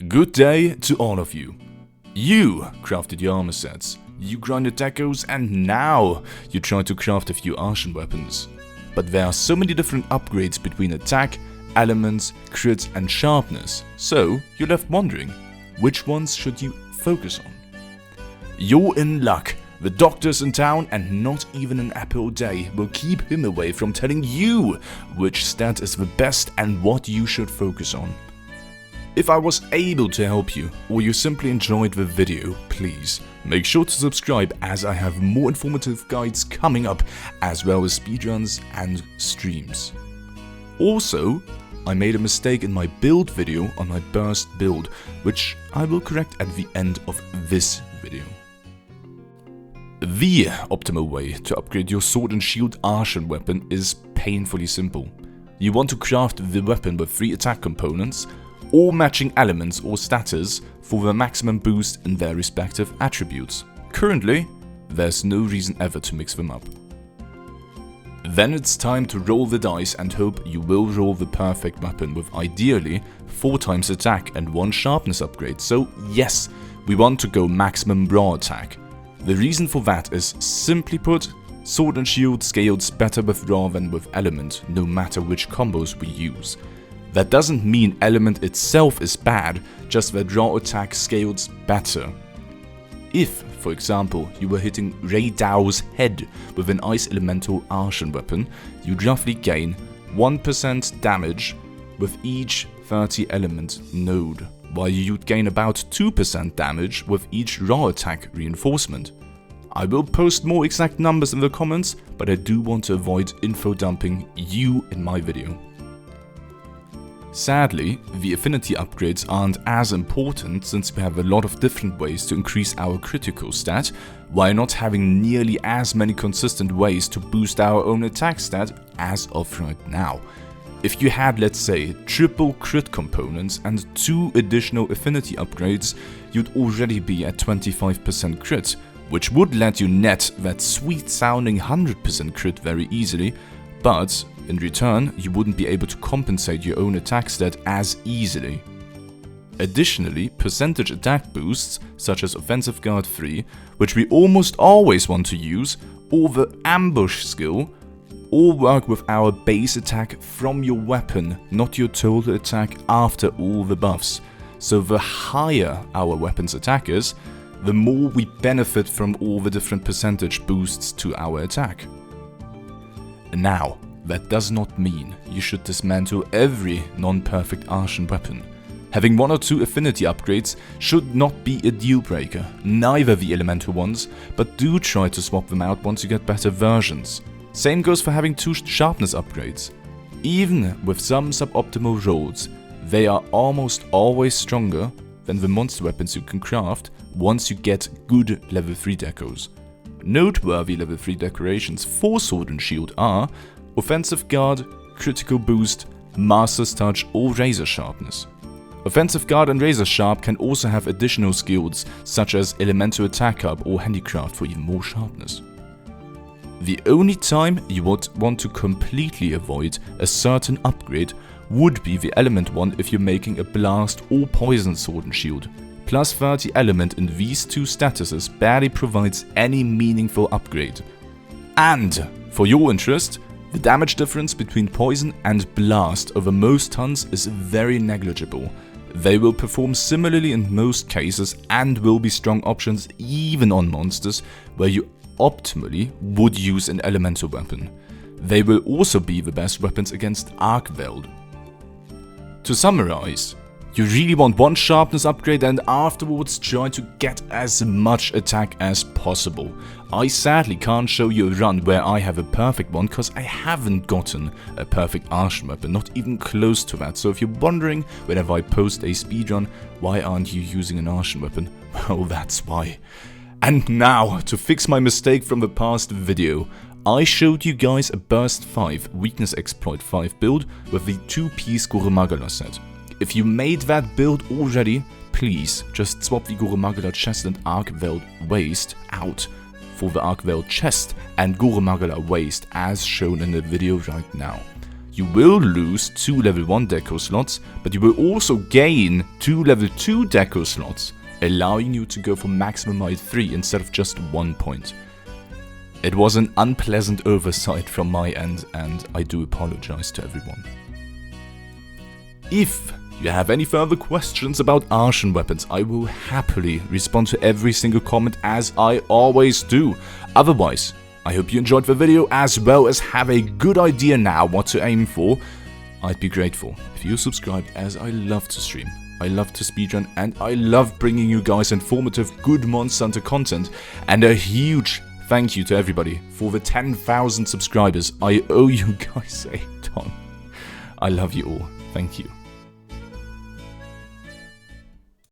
Good day to all of you. You crafted your armor sets, you grinded decos, and now you try to craft a few Artian weapons. But there are so many different upgrades between attack, elements, crit and sharpness, so you're left wondering, which ones should you focus on? You're in luck. The doctor's in town and not even an apple a day will keep him away from telling you which stat is the best and what you should focus on. If I was able to help you, or you simply enjoyed the video, please make sure to subscribe as I have more informative guides coming up, as well as speedruns and streams. Also, I made a mistake in my build video on my burst build, which I will correct at the end of this video. The optimal way to upgrade your sword and shield Artian weapon is painfully simple. You want to craft the weapon with 3 attack components, or matching elements or status for the maximum boost in their respective attributes. Currently, there's no reason ever to mix them up. Then it's time to roll the dice and hope you will roll the perfect weapon with ideally 4 times attack and 1 sharpness upgrade. So yes, we want to go maximum raw attack. The reason for that is, simply put, sword and shield scales better with raw than with element, no matter which combos we use. That doesn't mean element itself is bad, just that raw attack scales better. If, for example, you were hitting Ray Dao's head with an ice elemental Artian weapon, you'd roughly gain 1% damage with each 30 element node, while you'd gain about 2% damage with each raw attack reinforcement. I will post more exact numbers in the comments, but I do want to avoid info dumping you in my video. Sadly, the affinity upgrades aren't as important since we have a lot of different ways to increase our critical stat, while not having nearly as many consistent ways to boost our own attack stat as of right now. If you had, let's say, triple crit components and 2 additional affinity upgrades, you'd already be at 25% crit, which would let you net that sweet sounding 100% crit very easily, but in return, you wouldn't be able to compensate your own attack stat as easily. Additionally, percentage attack boosts, such as Offensive Guard 3, which we almost always want to use, or the ambush skill, all work with our base attack from your weapon, not your total attack after all the buffs. So the higher our weapon's attack is, the more we benefit from all the different percentage boosts to our attack. Now, that does not mean you should dismantle every non-perfect Artian weapon. Having 1 or 2 affinity upgrades should not be a deal breaker, neither the elemental ones, but do try to swap them out once you get better versions. Same goes for having 2 sharpness upgrades. Even with some suboptimal rolls, they are almost always stronger than the monster weapons you can craft once you get good level 3 decos. Noteworthy level 3 decorations for sword and shield are Offensive Guard, Critical Boost, Master's Touch or Razor Sharpness. Offensive Guard and Razor Sharp can also have additional skills such as Elemental Attack Up or Handicraft for even more sharpness. The only time you would want to completely avoid a certain upgrade would be the element one if you're making a blast or poison sword and shield. Plus 30 element in these 2 statuses barely provides any meaningful upgrade. And, for your interest, the damage difference between poison and blast over most tons is very negligible. They will perform similarly in most cases and will be strong options even on monsters where you optimally would use an elemental weapon. They will also be the best weapons against Arc Weld. To summarize, you really want 1 sharpness upgrade and afterwards try to get as much attack as possible. I sadly can't show you a run where I have a perfect one because I haven't gotten a perfect Artian weapon, not even close to that. So if you're wondering whenever I post a speedrun, why aren't you using an Artian weapon? Well, that's why. And now, to fix my mistake from the past video, I showed you guys a Burst 5 Weakness Exploit 5 build with the 2-piece Gurumagala set. If you made that build already, please just swap the Gurumagala chest and Arc Weld waist out for the Arc Weld chest and Gurumagala waist as shown in the video right now. you will lose 2 level 1 deco slots, but you will also gain 2 level 2 deco slots, allowing you to go for maximum height 3 instead of just 1 point. It was an unpleasant oversight from my end, and I do apologize to everyone. If you have any further questions about Artian Weapons, I will happily respond to every single comment as I always do. Otherwise, I hope you enjoyed the video as well as have a good idea now what to aim for. I'd be grateful if you subscribed, as I love to stream, I love to speedrun, and I love bringing you guys informative good Monster Hunter content. And a huge thank you to everybody for the 10,000 subscribers. I owe you guys a ton. I love you all. Thank you.